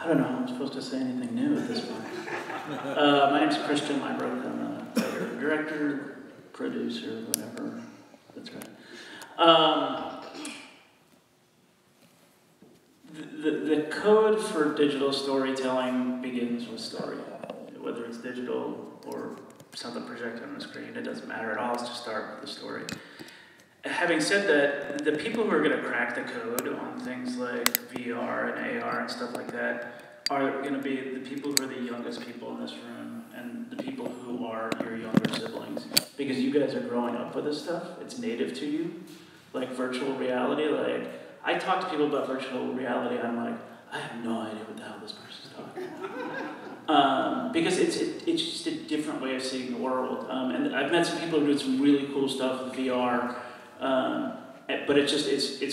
I don't know how I'm supposed to say anything new at this point. My name's Christian Lybrook. I'm a writer, director, producer, whatever. That's right. The code for digital storytelling begins with story. Whether it's digital or something projected on the screen, it doesn't matter at all. It's just start with the story. Having said that, the people who are going to crack the code on things like VR and AR and stuff like that are going to be the people who are the youngest people in this room and the people who are your younger siblings. Because you guys are growing up with this stuff. It's native to you. Like virtual reality. Like, I talk to people about virtual reality and I'm like, I have no idea what the hell this person's talking about. Because it's just a different way of seeing the world. And I've met some people who do some really cool stuff with VR. But it's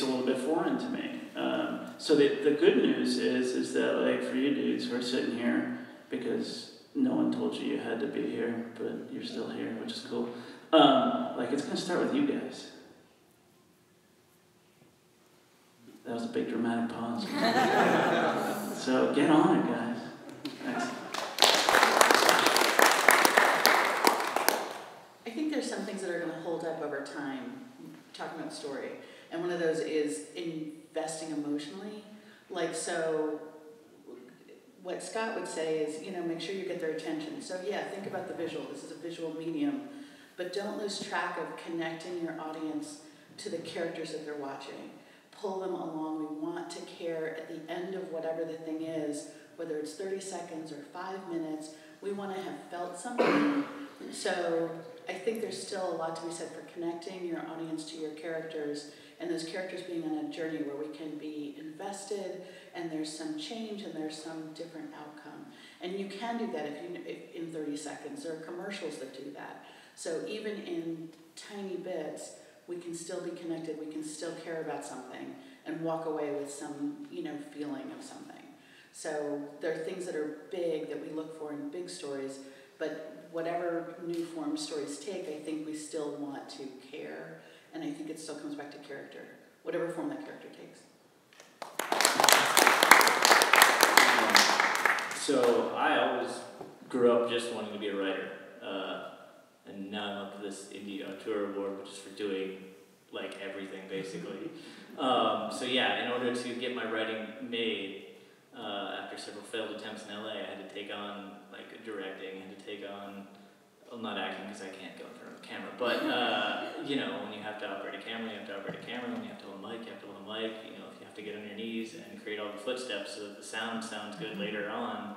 a little bit foreign to me. So the good news is that, like, for you dudes who are sitting here, because no one told you you had to be here, but you're still here, which is cool. Like, it's gonna start with you guys. That was a big dramatic pause. So get on it, guys. Thanks. I think there's some things that are gonna hold up over time. Talking about story, and one of those is investing emotionally. Like, so what Scott would say is, you know, make sure you get their attention. So yeah, think about the visual. This is a visual medium, but don't lose track of connecting your audience to the characters that they're watching. Pull them along. We want to care at the end of whatever the thing is, whether it's 30 seconds or 5 minutes. We want to have felt something. So I think there's still a lot to be said for connecting your audience to your characters, and those characters being on a journey where we can be invested, and there's some change, and there's some different outcome. And you can do that if in 30 seconds. There are commercials that do that. So even in tiny bits, we can still be connected, we can still care about something, and walk away with some, you know, feeling of something. So there are things that are big that we look for in big stories, but whatever new form stories take, I think we still want to care, and I think it still comes back to character, whatever form that character takes. So I always grew up just wanting to be a writer, and now I'm up for this Indie Auteur Award, which is for doing like everything basically. So yeah, in order to get my writing made, after several failed attempts in LA, I had to take on like directing, I had to take on, well, not acting because I can't go in front of a camera, but you know, when you have to operate a camera, you have to operate a camera. When you have to hold a mic, you have to hold a mic. You know, if you have to get on your knees and create all the footsteps so that the sound sounds good later on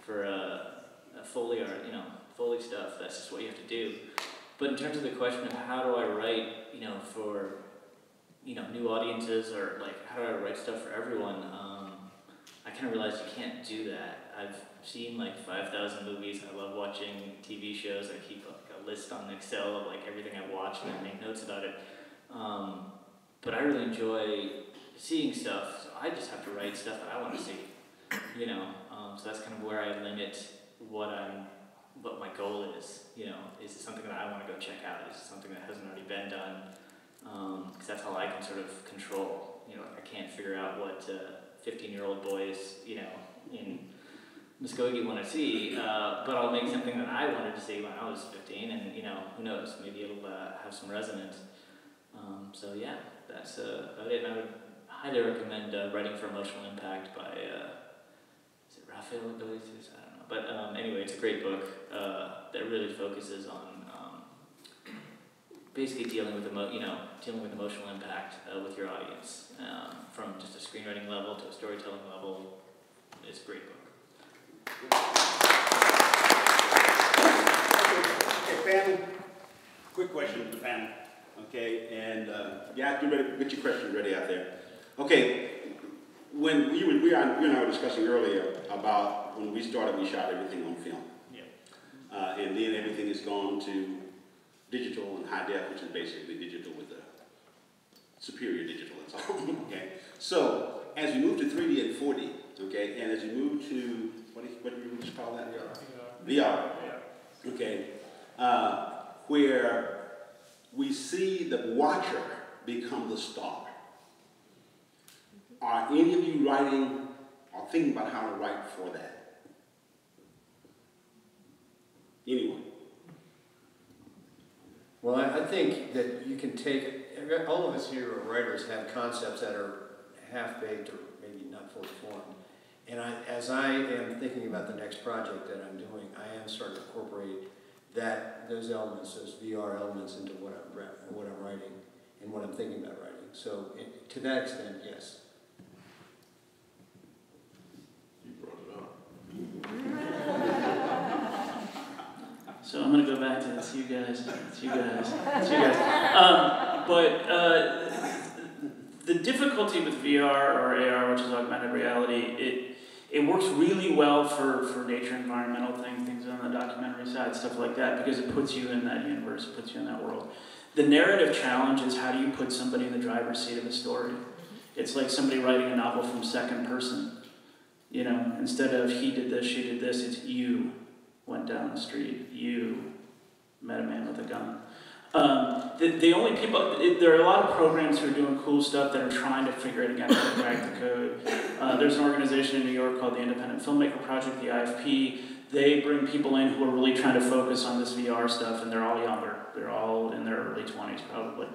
for a Foley art, you know, Foley stuff, that's just what you have to do. But in terms of the question of how do I write, you know, for, you know, new audiences, or like how do I write stuff for everyone, I kind of realized you can't do that. I've seen like 5,000 movies. I love watching TV shows. I keep like a list on Excel of like everything I watch and I make notes about it. But I really enjoy seeing stuff, so I just have to write stuff that I want to see, you know. So that's kind of where I limit what my goal is, you know. Is it something that I want to go check out? Is it something that hasn't already been done? Because that's how I can sort of control, you know, I can't figure out what 15-year-old boys, you know, in Muskogee want to see, but I'll make something that I wanted to see when I was 15, and, you know, who knows, maybe it'll have some resonance. So yeah, that's about it. And I would highly recommend Writing for Emotional Impact by, is it Raphael Iglesias? I don't know. But anyway, it's a great book that really focuses on basically dealing with emotional impact with your audience, from just a screenwriting level to a storytelling level. It's a great book. Okay, panel. Quick question to the panel. Okay, and yeah, get your questions ready out there. Okay, when you and I were discussing earlier about when we started, we shot everything on film. Yeah. And then everything has gone to digital and high def, which is basically digital with a superior digital and so on. Okay. So as we move to 3D and 4D, okay, and as we move to what do you just call that? VR. Yeah. Okay. Where we see the watcher become the star. Are any of you writing or thinking about how to write for that? Anyone? Well, I think that you can take, all of us here are writers, have concepts that are half-baked or maybe not fully formed. And as I am thinking about the next project that I'm doing, I am starting to incorporate those elements, those VR elements into what I'm writing and what I'm thinking about writing. So to that extent, yes. You brought it up. So I'm gonna go back to it's you guys. The difficulty with VR or AR, which is augmented reality, it works really well for nature, environmental things on the documentary side, stuff like that, because it puts you in that universe, it puts you in that world. The narrative challenge is how do you put somebody in the driver's seat of a story? It's like somebody writing a novel from second person. You know, instead of he did this, she did this, it's you went down the street, you met a man with a gun. The only people, there are a lot of programs who are doing cool stuff that are trying to figure it out, how to crack the code. There's an organization in New York called the Independent Filmmaker Project, the IFP. They bring people in who are really trying to focus on this VR stuff, and they're all younger. They're all in their early 20s, probably.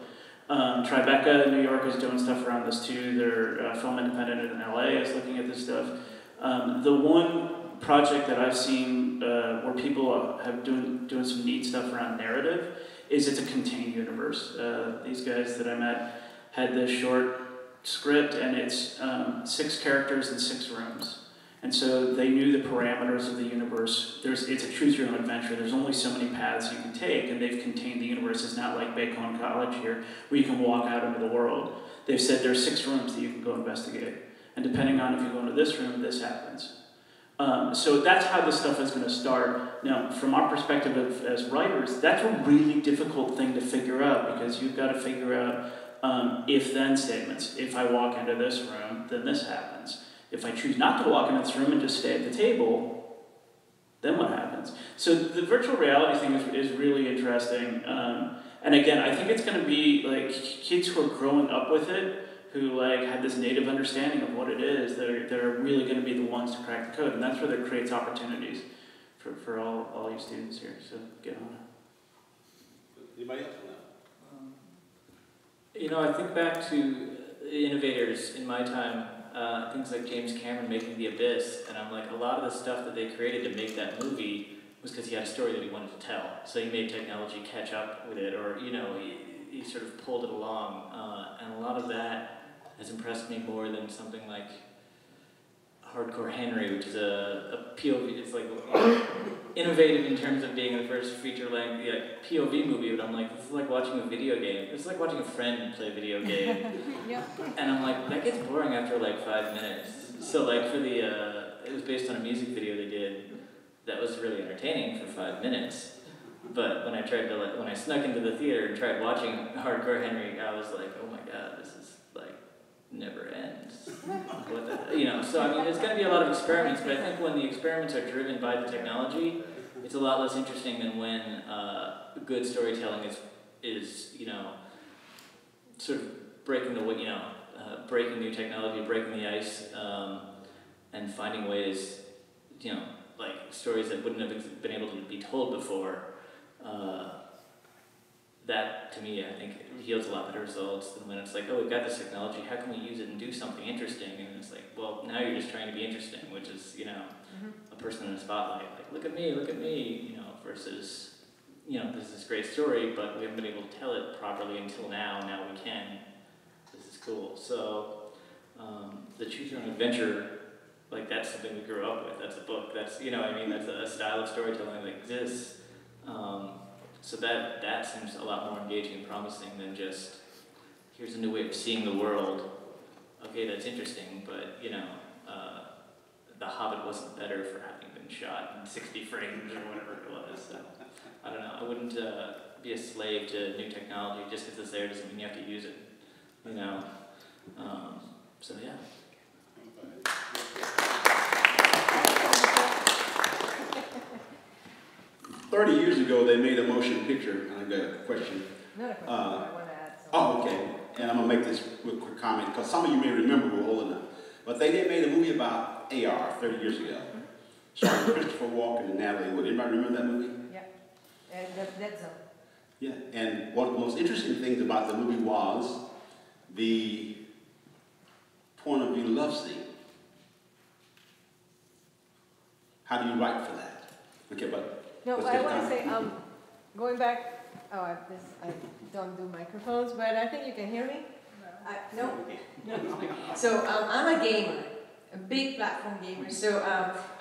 Tribeca in New York is doing stuff around this too. Their Film Independent in LA is looking at this stuff. The one project that I've seen where people have doing some neat stuff around narrative is it's a contained universe. These guys that I met had this short script, and it's 6 characters in 6 rooms. And so they knew the parameters of the universe. It's a choose your own adventure. There's only so many paths you can take, and they've contained the universe. It's not like Bacone College here, where you can walk out into the world. They've said there's 6 rooms that you can go investigate. And depending on if you go into this room, this happens. So that's how this stuff is going to start. Now, from our perspective as writers, that's a really difficult thing to figure out, because you've got to figure out if-then statements. If I walk into this room, then this happens. If I choose not to walk into this room and just stay at the table, then what happens? So the virtual reality thing is really interesting. And again, I think it's going to be like kids who are growing up with it, who like have this native understanding of what it is, they're really going to be the ones to crack the code. And that's where there creates opportunities for all you students here. So get on it. Anybody else? You know, I think back to the innovators in my time, things like James Cameron making The Abyss, and I'm like, a lot of the stuff that they created to make that movie was because he had a story that he wanted to tell. So he made technology catch up with it, or, you know, he sort of pulled it along. And a lot of that has impressed me more than something like Hardcore Henry, which is a POV, it's like innovative in terms of being the first feature-length POV movie, but I'm like, this is like watching a video game. It's like watching a friend play a video game. Yep. And I'm like, that gets boring after like 5 minutes. So like for the, it was based on a music video they did that was really entertaining for 5 minutes. But when I tried to when I snuck into the theater and tried watching Hardcore Henry, I was like, oh my god, this is like never ends. What the, you know? So I mean, there's going to be a lot of experiments, but I think when the experiments are driven by the technology, it's a lot less interesting than when good storytelling is you know, sort of breaking the breaking new technology, breaking the ice, and finding ways, you know, like stories that wouldn't have been able to be told before. That, to me, I think yields a lot better results than when it's like, oh, we've got this technology, how can we use it and do something interesting? And it's like, well, now you're just trying to be interesting, which is, you know, a person in a spotlight, like, look at me, you know, versus, you know, this is this great story, but we haven't been able to tell it properly until now we can. This is cool. So, the Choose Your Own Adventure, like, that's something we grew up with, that's a book, that's, you know, I mean, that's a style of storytelling that exists. So that seems a lot more engaging and promising than just, here's a new way of seeing the world. Okay, that's interesting, but, you know, The Hobbit wasn't better for having been shot in 60 frames or whatever it was. So, I don't know, I wouldn't be a slave to new technology. Just because it's there doesn't mean you have to use it, you know. So, yeah. 30 years ago, they made a motion picture. I got a question. Not a question, I want to add something. Oh, okay. And I'm going to make this real quick comment, because some of you may remember, we're old enough. But they made a movie about AR 30 years ago. Starring Christopher Walken and Natalie Wood. Anybody remember that movie? Yeah, and that's Yeah, and one of the most interesting things about the movie was the point of view love scene. How do you write for that? Okay, but no. let's I get want to down. say, going back. Oh, I don't do microphones, but I think you can hear me. No. So I'm a gamer, a big platform gamer. So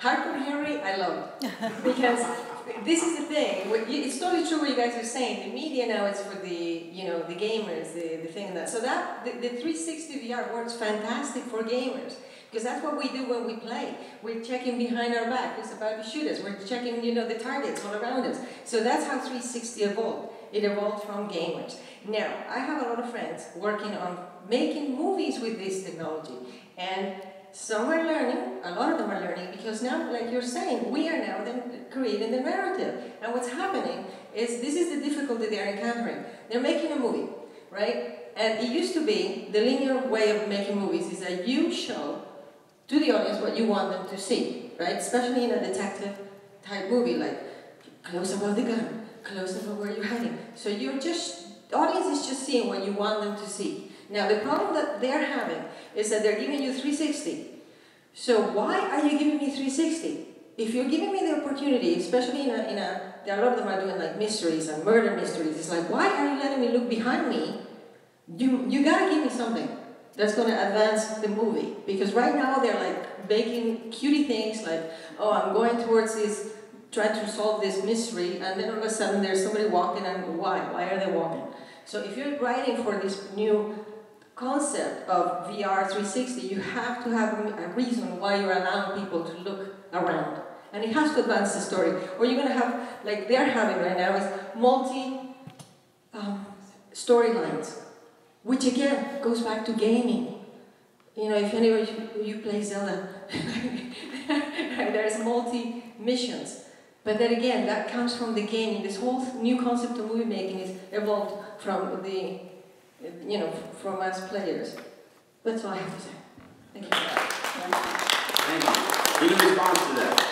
Hardcore Henry, I love because this is the thing. It's totally true what you guys are saying. The media now is for the the gamers, the thing that. So that the 360 VR works fantastic for gamers. Because that's what we do when we play. We're checking behind our back who's about to shoot us. We're checking, the targets all around us. So that's how 360 evolved. It evolved from gamers. Now, I have a lot of friends working on making movies with this technology. And some are learning, a lot of them are learning, because now, like you're saying, we are now then creating the narrative. And what's happening is, this is the difficulty they're encountering. They're making a movie, right? And it used to be, the linear way of making movies is that you show to the audience what you want them to see, right? Especially in a detective type movie, like close up of the gun, close up of where you're hiding. So the audience is just seeing what you want them to see. Now the problem that they're having is that they're giving you 360. So why are you giving me 360? If you're giving me the opportunity, especially a lot of them are doing like mysteries and murder mysteries, it's like, why are you letting me look behind me? You gotta give me something that's going to advance the movie. Because right now they're like making cutie things like, oh, I'm going towards this, trying to solve this mystery, and then all of a sudden there's somebody walking, and why? Why are they walking? So if you're writing for this new concept of VR 360, you have to have a reason why you're allowing people to look around. And it has to advance the story. Or you're going to have, like they're having right now, is multi storylines. Which again goes back to gaming. If any of you play Zelda, there's multi-missions. But then again, that comes from the gaming. This whole new concept of movie making is evolved from from us players. That's all I have to say. Thank you. Thank you. Any response to that?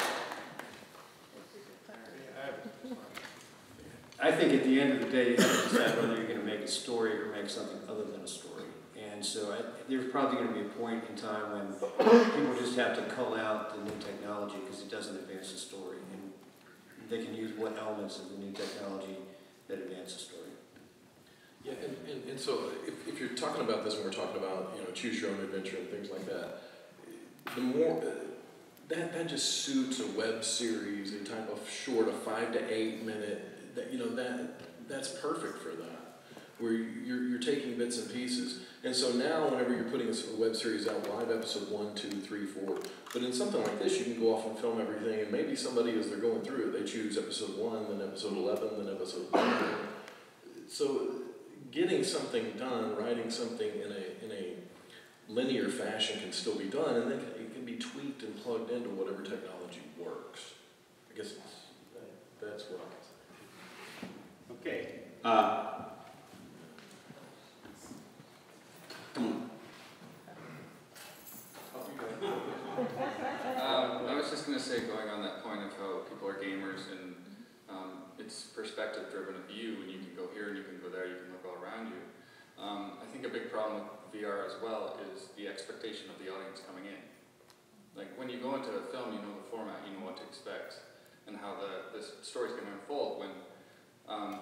I think at the end of the day, you have to decide whether you're going to make a story or make something other than a story. And so there's probably going to be a point in time when people just have to cull out the new technology because it doesn't advance the story. And they can use what elements of the new technology that advance the story. Yeah, and so if you're talking about this and we're talking about, choose your own adventure and things like that, the more, that just suits a web series, a type of short, a 5 to 8 minute, that's perfect for that, where you're taking bits and pieces. And so now, whenever you're putting a web series out, live episode 1, 2, 3, 4, but in something like this, you can go off and film everything, and maybe somebody, as they're going through it, they choose episode 1, then episode 11, then episode 10. So getting something done, writing something in a linear fashion can still be done, and then it can be tweaked and plugged into whatever technology works. I guess that's what I can say. Okay. Come on. I was just going to say, going on that point of how people are gamers and it's perspective-driven view, and you can go here and you can go there, you can look all around you. I think a big problem with VR as well is the expectation of the audience coming in. Like when you go into a film, you know the format, you know what to expect, and how the story's going to unfold. When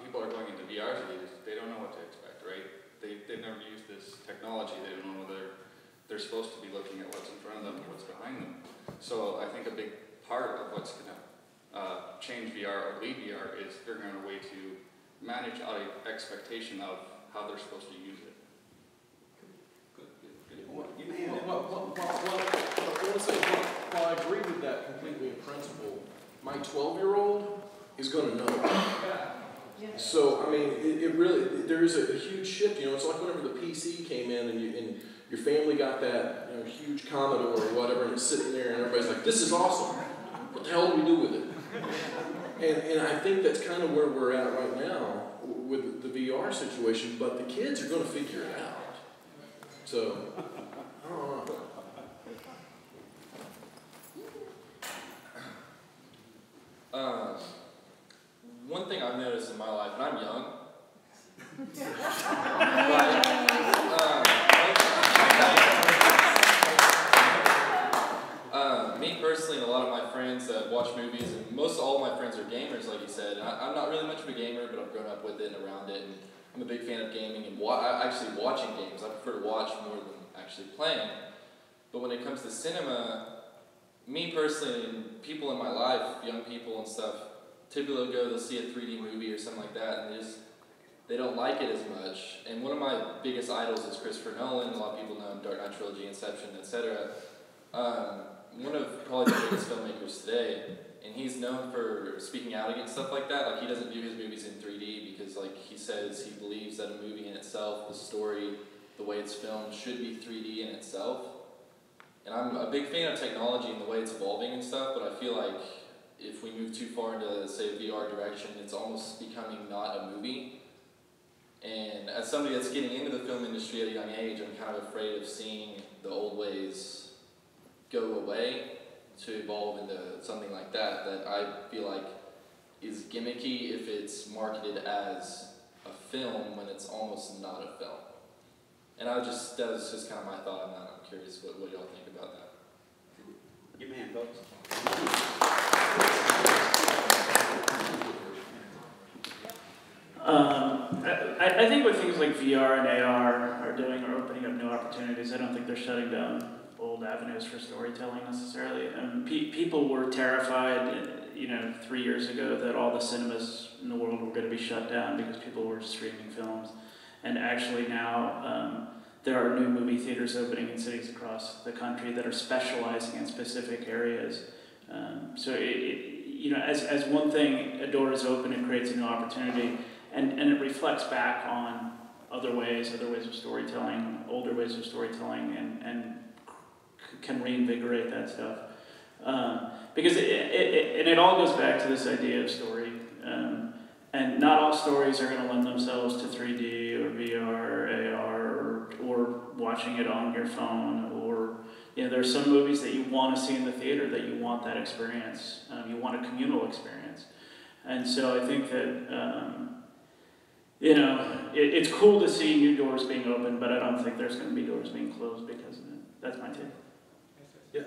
people are going into VR, they don't know what to expect, right? They've never used this technology. They don't know whether they're supposed to be looking at what's in front of them or what's behind them. So I think a big part of what's going to change VR or lead VR is figuring out a way to manage expectation of how they're supposed to use it. While I agree with that completely in principle, my 12-year-old is going to know. So, I mean, it really, there is a huge shift. It's like whenever the PC came in and your family got that huge Commodore or whatever, and it's sitting there and everybody's like, this is awesome. What the hell do we do with it? And I think that's kind of where we're at right now with the VR situation, but the kids are going to figure it out. So, I don't know. One thing I've noticed in my life, and I'm young, me personally and a lot of my friends that watch movies, and most all of my friends are gamers, like you said. I'm not really much of a gamer, but I've grown up with it and around it, and I'm a big fan of gaming and actually watching games. I prefer to watch more than actually playing. But when it comes to cinema, me personally and people in my life, young people and stuff, typically they'll see a 3D movie or something like that, and they don't like it as much. And one of my biggest idols is Christopher Nolan. A lot of people know him, Dark Knight Trilogy, Inception, etc. One of probably the biggest filmmakers today, and he's known for speaking out against stuff like that. Like, he doesn't view his movies in 3D because, like, he says he believes that a movie in itself, the story, the way it's filmed, should be 3D in itself. And I'm a big fan of technology and the way it's evolving and stuff, but I feel like if we move too far into, say, a VR direction, it's almost becoming not a movie. And as somebody that's getting into the film industry at a young age, I'm kind of afraid of seeing the old ways go away to evolve into something like that I feel like is gimmicky if it's marketed as a film when it's almost not a film. And that was just kind of my thought on that. I'm curious what y'all think about that. Give me a hand, folks. I think what things like VR and AR are doing are opening up new opportunities. I don't think they're shutting down old avenues for storytelling necessarily. People were terrified, 3 years ago that all the cinemas in the world were going to be shut down because people were streaming films. And actually now there are new movie theaters opening in cities across the country that are specializing in specific areas. So as one thing, a door is open, it creates a new opportunity, and it reflects back on other ways of storytelling, older ways of storytelling, and can reinvigorate that stuff. Because it all goes back to this idea of story. And not all stories are going to lend themselves to 3D or VR or AR or watching it on your phone, or there's some movies that you want to see in the theater that you want that experience. You want a communal experience. And so I think that it's cool to see new doors being opened, but I don't think there's going to be doors being closed because of it. That's my take. Yeah,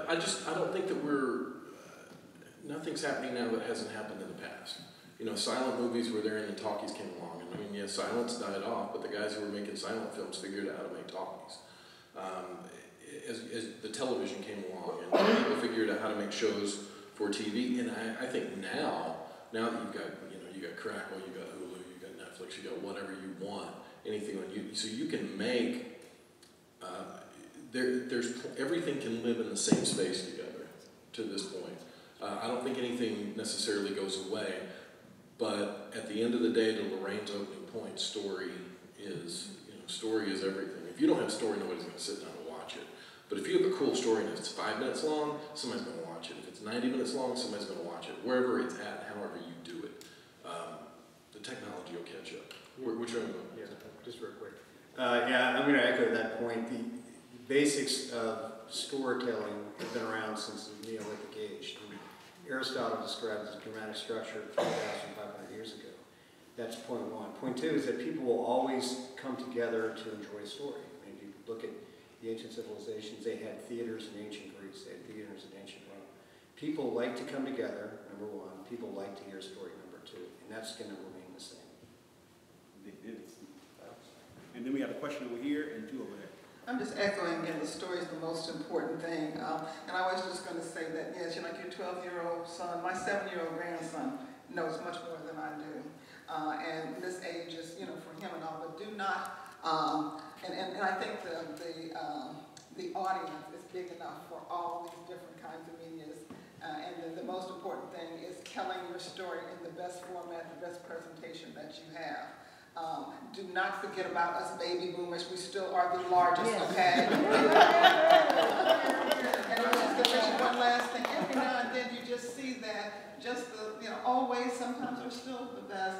I don't think that nothing's happening now that hasn't happened in the past. Silent movies where they're in the talkies came along, and yes, silence died off, but the guys who were making silent films figured out how to make talkies. As the television came along, and people figured out how to make shows for TV, and I think now that you got Crackle, you got Hulu, you got Netflix, you got whatever you want, anything on YouTube, so you can make. Everything can live in the same space together to this point. I don't think anything necessarily goes away, but at the end of the day, to Lorraine's opening point, story is everything. If you don't have story, nobody's going to sit down and watch it. But if you have a cool story and it's 5 minutes long, somebody's going to watch it. If it's 90 minutes long, somebody's going to watch it. Wherever it's at, however you do it, the technology will catch up. Which one? Yeah, just real quick. I'm going to echo that point. The basics of storytelling have been around since the Neolithic age. Aristotle described as a dramatic structure 3,500 years ago. That's point one. Point two is that people will always come together to enjoy a story. I mean, if you look at the ancient civilizations, they had theaters in ancient Greece, they had theaters in ancient Rome. People like to come together, number one. People like to hear a story, number two. And that's going to remain the same. And then we have a question over here and two over there. I'm just echoing again, the story is the most important thing. And I was just going to say that, yes, like your 12-year-old son, my 7-year-old grandson knows much more than I do. And this age is, for him and all, but do not, and I think the audience is big enough for all these different kinds of medias. And the most important thing is telling your story in the best format, the best presentation that you have. Do not forget about us baby boomers. We still are the largest, okay? And I'm just going to mention one last thing. Every now and then you just see that always, sometimes we're still the best.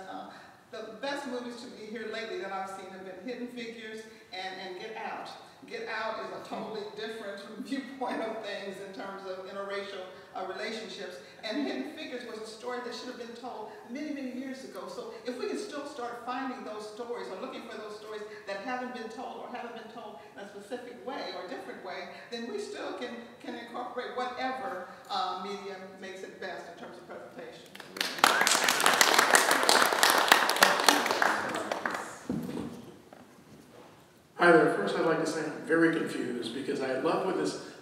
The best movies to be here lately that I've seen have been Hidden Figures and Get Out. Get Out is a totally different viewpoint of things in terms of interracial relationships. And Hidden Figures was a story that should have been told many, many years ago. So if we can still start finding those stories or looking for those stories that haven't been told or haven't been told in a specific way or different way, then we still can incorporate whatever medium makes it best in terms of presentation. Hi there. First, I'd like to say I'm very confused because I love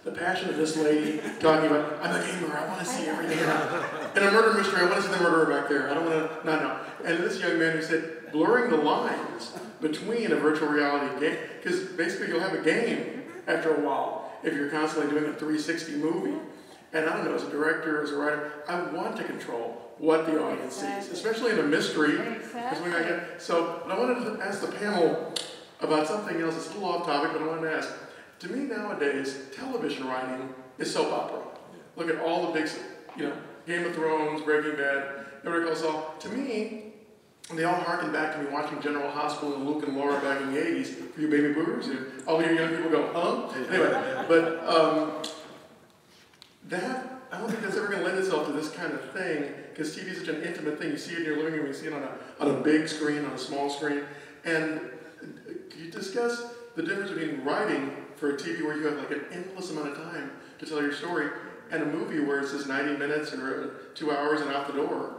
the passion of this lady talking about, I'm a gamer, I want to see everything. And a murder mystery, I want to see the murderer back there. I don't want to, no. And this young man who said, blurring the lines between a virtual reality game, because basically you'll have a game after a while if you're constantly doing a 360 movie. And I don't know, as a director, as a writer, I want to control what the audience sees, especially in a mystery. Exactly. So I wanted to ask the panel about something else. It's a little off topic, but I wanted to ask. To me nowadays, television writing is soap opera. Look at all the big, Game of Thrones, Breaking Bad, Better Call Saul. To me, they all harken back to me watching General Hospital and Luke and Laura back in the 80s. For you baby boomers, all you young people go, huh? Anyway, but I don't think that's ever going to lend itself to this kind of thing, because TV is such an intimate thing. You see it in your living room, you see it on a big screen, on a small screen. And can you discuss the difference between writing for a TV where you have like an endless amount of time to tell your story, and a movie where it's just 90 minutes or 2 hours and out the door?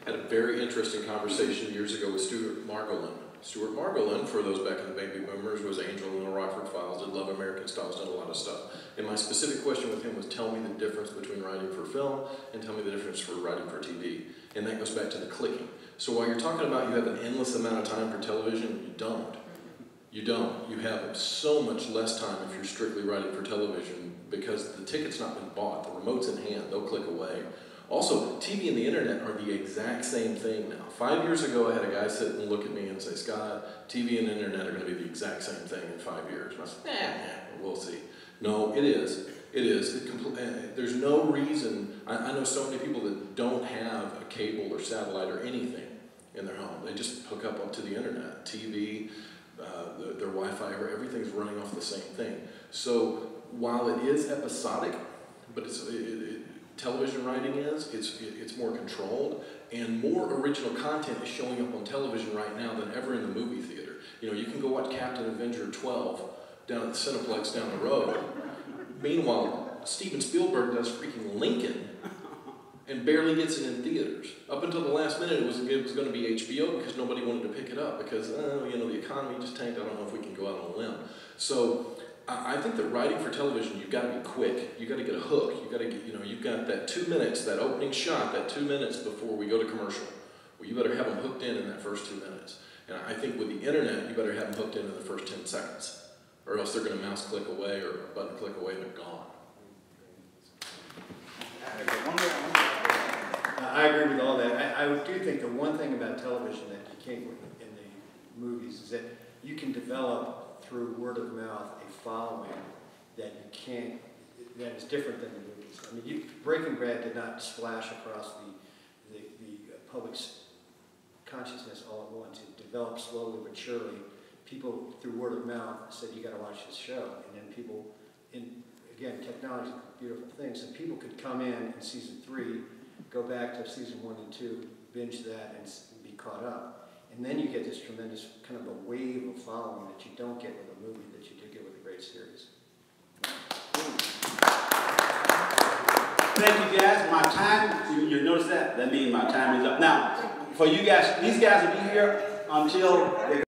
Had a very interesting conversation years ago with Stuart Margolin. Stuart Margolin, for those back in the baby boomers, was Angel in the Rockford Files, did Love American Styles, did a lot of stuff. And my specific question with him was, tell me the difference between writing for film and tell me the difference for writing for TV. And that goes back to the clicking. So while you're talking about you have an endless amount of time for television, you don't. You don't. You have so much less time if you're strictly writing for television, because the ticket's not been bought, the remote's in hand, they'll click away. Also, TV and the internet are the exact same thing now. 5 years ago, I had a guy sit and look at me and say, Scott, TV and internet are going to be the exact same thing in 5 years. And I said, we'll see. No, it is. It is. There's no reason. I know so many people that don't have a cable or satellite or anything in their home. They just hook up to the internet, TV, their Wi-Fi, everything's running off the same thing. So while it is episodic, but television writing it's more controlled, and more original content is showing up on television right now than ever in the movie theater. You can go watch Captain Avenger 12 down at the Cineplex down the road. Meanwhile, Steven Spielberg does freaking Lincoln and barely gets it in theaters. Up until the last minute, it was going to be HBO because nobody wanted to pick it up because, the economy just tanked. I don't know if we can go out on a limb. So I think that writing for television, you've got to be quick. You've got to get a hook. You've got to get, you've got that 2 minutes, that opening shot, that 2 minutes before we go to commercial. Well, you better have them hooked in that first 2 minutes. And I think with the internet, you better have them hooked in the first 10 seconds. Or else they're going to mouse click away or button click away and they're gone. I agree with all that. I do think the one thing about television that you can't in the movies is that you can develop through word of mouth a following that that is different than the movies. I mean, Breaking Bad did not splash across the public's consciousness all at once. It developed slowly but surely. People, through word of mouth, said, you got to watch this show. And then people, again, technology is a beautiful thing, so people could come in season 3, go back to season 1 and 2, binge that, and be caught up. And then you get this tremendous kind of a wave of following that you don't get with a movie, that you do get with a great series. Thank you guys. My time, you notice that? That means my time is up. Now, for you guys, these guys will be here until they